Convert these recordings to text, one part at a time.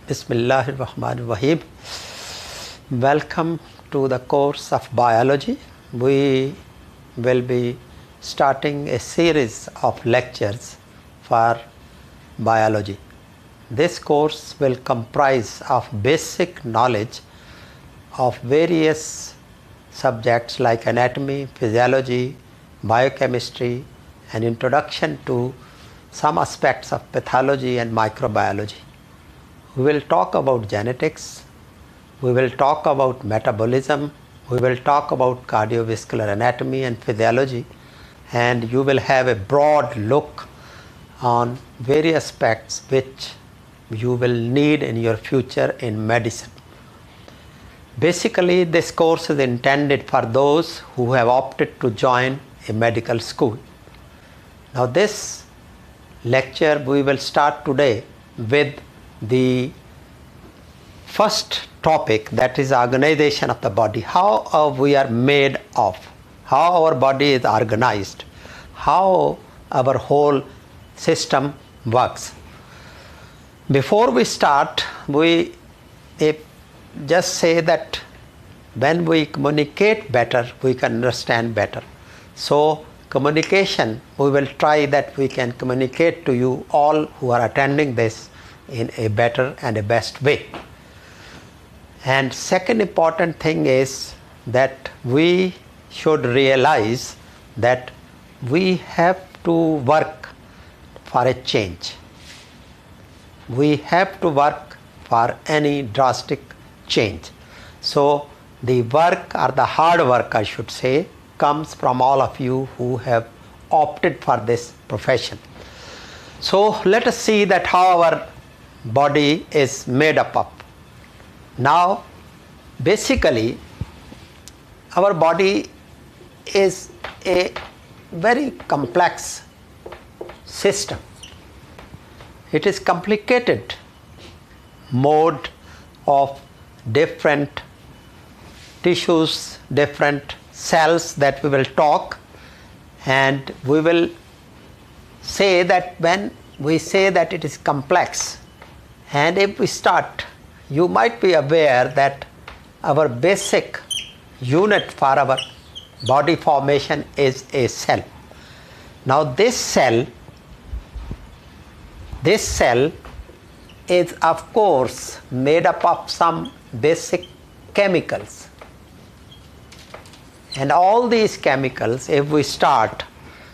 Bismillahirrahmanirrahim. Welcome to the course of biology. We will be starting a series of lectures for biology. This course will comprise of basic knowledge of various subjects like anatomy, physiology, biochemistry, and introduction to some aspects of pathology and microbiology. We will talk about genetics, we will talk about metabolism, we will talk about cardiovascular anatomy and physiology, and you will have a broad look on various aspects which you will need in your future in medicine. Basically, this course is intended for those who have opted to join a medical school. Now, this lecture we will start today with the first topic, that is organization of the body. How we are made of, how our body is organized, how our whole system works. Before we start, we just say that when we communicate better, we can understand better. So communication, we will try that we can communicate to you all who are attending this in a better and a best way. And second important thing is that we should realize that we have to work for a change. We have to work for any drastic change. So the work, or the hard work I should say, comes from all of you who have opted for this profession. So let us see that how our body is made up of. Now basically our body is a very complex system. It is complicated mode of different tissues, different cells that we will talk, and we will say that when we say that it is complex, and if we start, you might be aware that our basic unit for our body formation is a cell. Now this cell is of course made up of some basic chemicals. And all these chemicals, if we start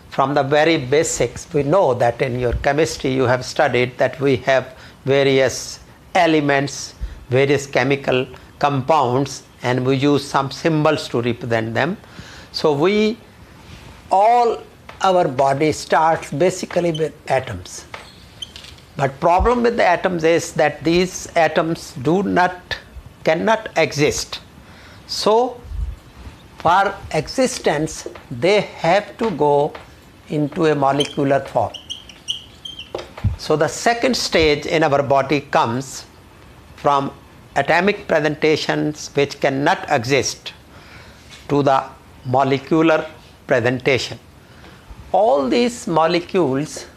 from the very basics, we know that in your chemistry you have studied that we have various elements, various chemical compounds, and we use some symbols to represent them. So all our body starts basically with atoms. But problem with the atoms is that these atoms cannot exist. So for existence, they have to go into a molecular form. So the second stage in our body comes from atomic presentations which cannot exist to the molecular presentation. All these molecules,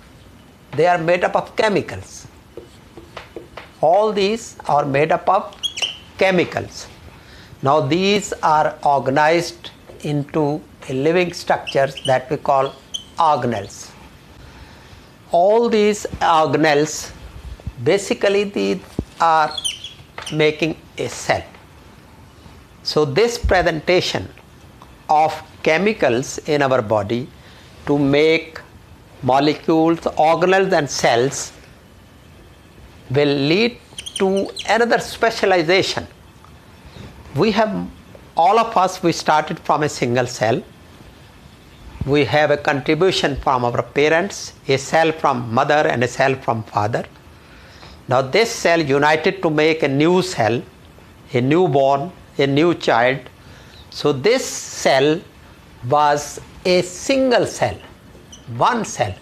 they are made up of chemicals. All these are made up of chemicals. Now these are organized into a living structures that we call organelles. All these organelles, basically these are making a cell. So this presentation of chemicals in our body to make molecules, organelles and cells will lead to another specialization. All of us, we started from a single cell. We have a contribution from our parents, a cell from mother and a cell from father. Now this cell united to make a new cell, a newborn, a new child. So this cell was a single cell, one cell.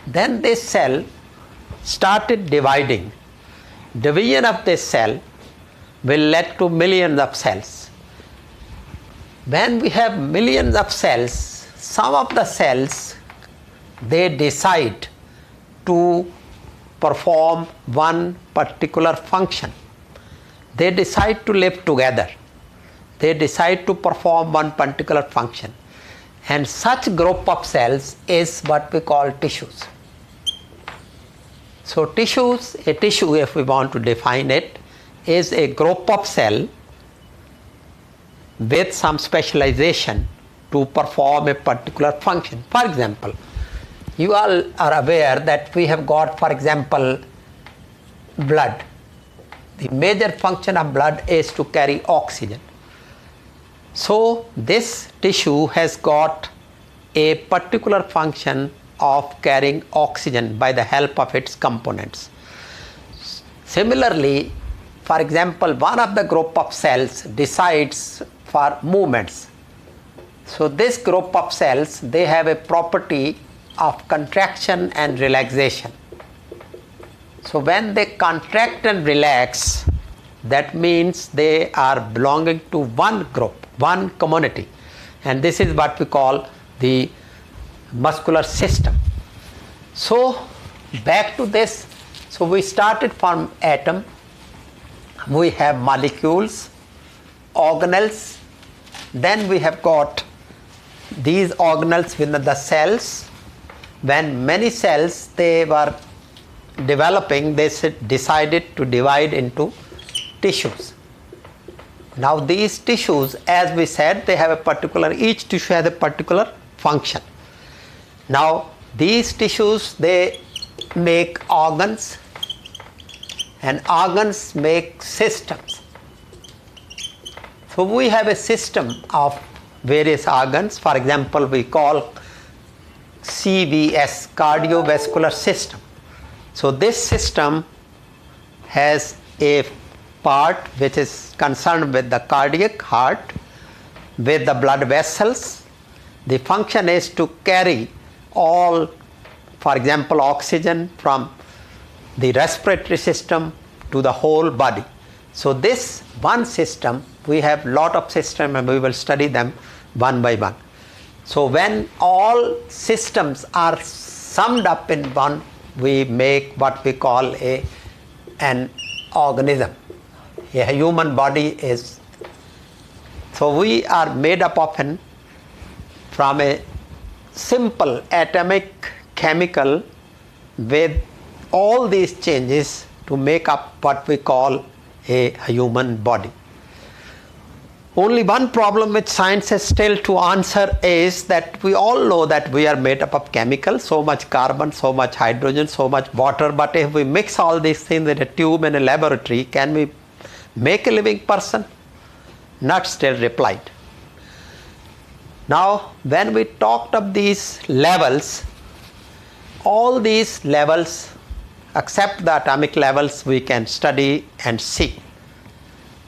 Then this cell started dividing. Division of this cell will lead to millions of cells. When we have millions of cells, some of the cells, they decide to perform one particular function. They decide to live together. They decide to perform one particular function. And such group of cells is what we call tissues. So tissues, a tissue, if we want to define it, is a group of cell with some specialization to perform a particular function. For example, you all are aware that we have got, for example, blood. The major function of blood is to carry oxygen. So this tissue has got a particular function of carrying oxygen by the help of its components. Similarly, for example, one of the group of cells decides for movements. So this group of cells, they have a property of contraction and relaxation. So when they contract and relax, that means they are belonging to one group, one community, and this is what we call the muscular system. So back to this, so we started from atom, we have molecules, organelles, then we have got these organelles within the cells. When many cells they were developing, they decided to divide into tissues. Now these tissues, as we said, they have a particular, each tissue has a particular function. Now these tissues, they make organs, and organs make systems. So we have a system of various organs. For example, we call CVS, cardiovascular system. So this system has a part which is concerned with the cardiac heart, with the blood vessels. The function is to carry all, for example, oxygen from the respiratory system to the whole body. So this one system, we have lot of systems and we will study them one by one. So when all systems are summed up in one, we make what we call an organism. A human body is. So we are made up of from a simple atomic chemical with all these changes to make up what we call a human body. Only one problem which science has still to answer is that we all know that we are made up of chemicals, so much carbon, so much hydrogen, so much water, but if we mix all these things in a tube in a laboratory, can we make a living person? Not still replied. Now when we talked of these levels, all these levels except the atomic levels we can study and see.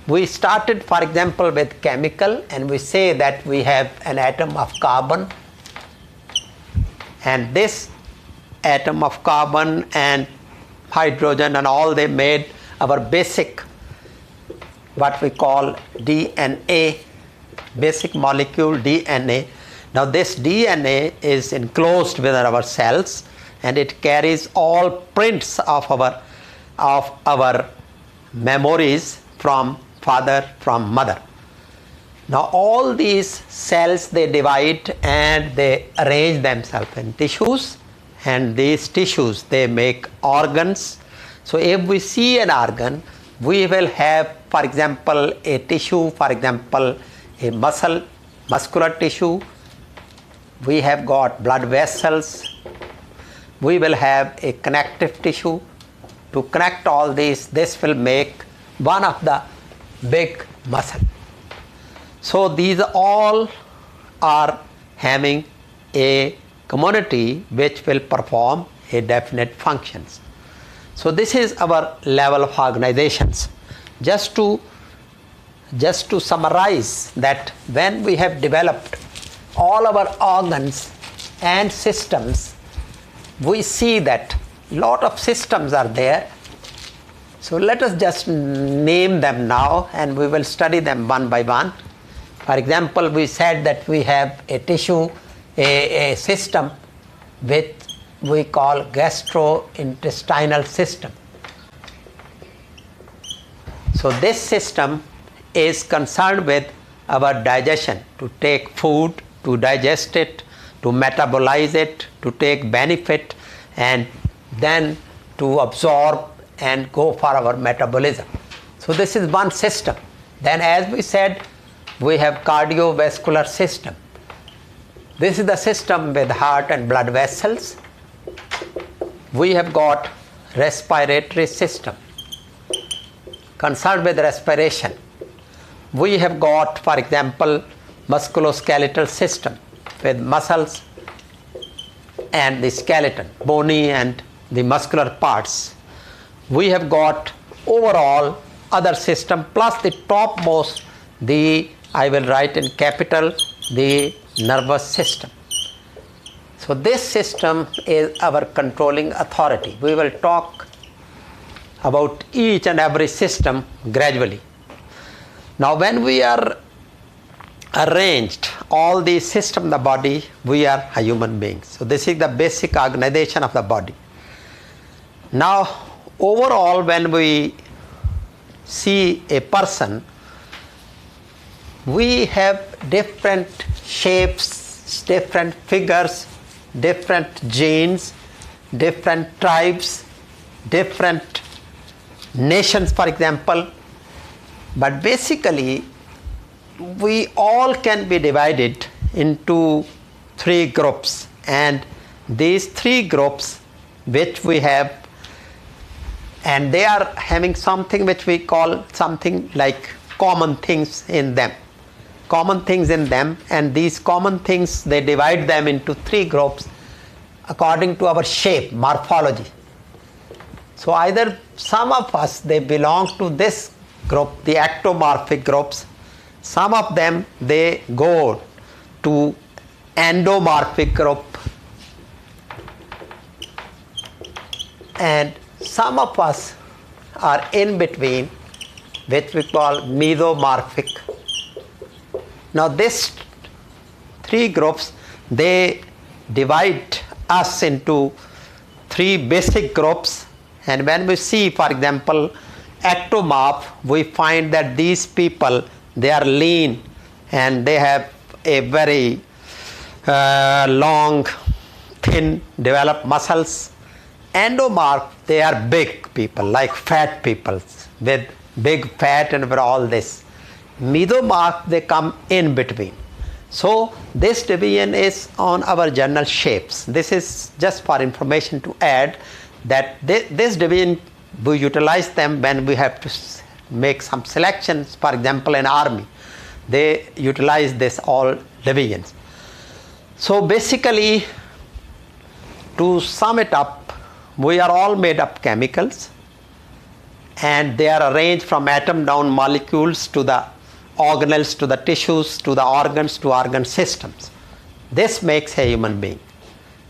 We started, for example, with chemical, and we say that we have an atom of carbon, and this atom of carbon and hydrogen and all, they made our basic, what we call DNA, basic molecule DNA. Now this DNA is enclosed within our cells, and it carries all prints of our memories from father, from mother. Now all these cells, they divide and they arrange themselves in tissues, and these tissues, they make organs. So if we see an organ, we will have, for example, a tissue, for example, a muscular tissue. We have got blood vessels. We will have a connective tissue. To connect all these, this will make one of the big muscle. So these all are having a community which will perform a definite functions. So this is our level of organizations. Just to summarize that when we have developed all our organs and systems, we see that lot of systems are there. So let us just name them now and we will study them one by one. For example, we said that we have a tissue, a system with we call gastrointestinal system. So this system is concerned with our digestion, to take food, to digest it, to metabolize it, to take benefit, and then to absorb and go for our metabolism. So this is one system. Then, as we said, we have cardiovascular system. This is the system with heart and blood vessels. We have got respiratory system, concerned with respiration. We have got, for example, musculoskeletal system with muscles and the skeleton, bony and the muscular parts. We have got overall other system plus the topmost, I will write in capital, the nervous system. So this system is our controlling authority. We will talk about each and every system gradually. Now when we are arranged all the system in the body, we are a human being. So this is the basic organization of the body. Now overall, when we see a person, we have different shapes, different figures, different genes, different tribes, different nations, for example. But basically, we all can be divided into three groups, and these three groups which we have, and they are having something which we call something like common things in them. Common things in them, and these common things, they divide them into three groups according to our shape, morphology. So either some of us, they belong to this group, the ectomorphic groups. Some of them, they go to endomorphic group, and some of us are in between, which we call mesomorphic. Now these three groups, they divide us into three basic groups, and when we see, for example, ectomorph, we find that these people, they are lean and they have a very long, thin, developed muscles. Endomorph, they are big people, like fat people with big fat and with all this. Mesomorph, they come in between. So this division is on our general shapes. This is just for information to add that this division, we utilize them when we have to make some selections. For example, in army, they utilize this all divisions. So basically, to sum it up, we are all made up chemicals, and they are arranged from atom down molecules to the organelles, to the tissues, to the organs, to organ systems. This makes a human being,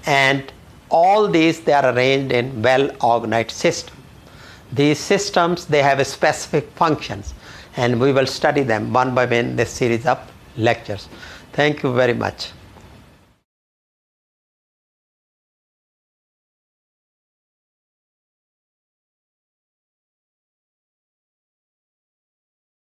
and all these, they are arranged in well organized system. These systems, they have specific functions, and we will study them one by one in this series of lectures. Thank you very much.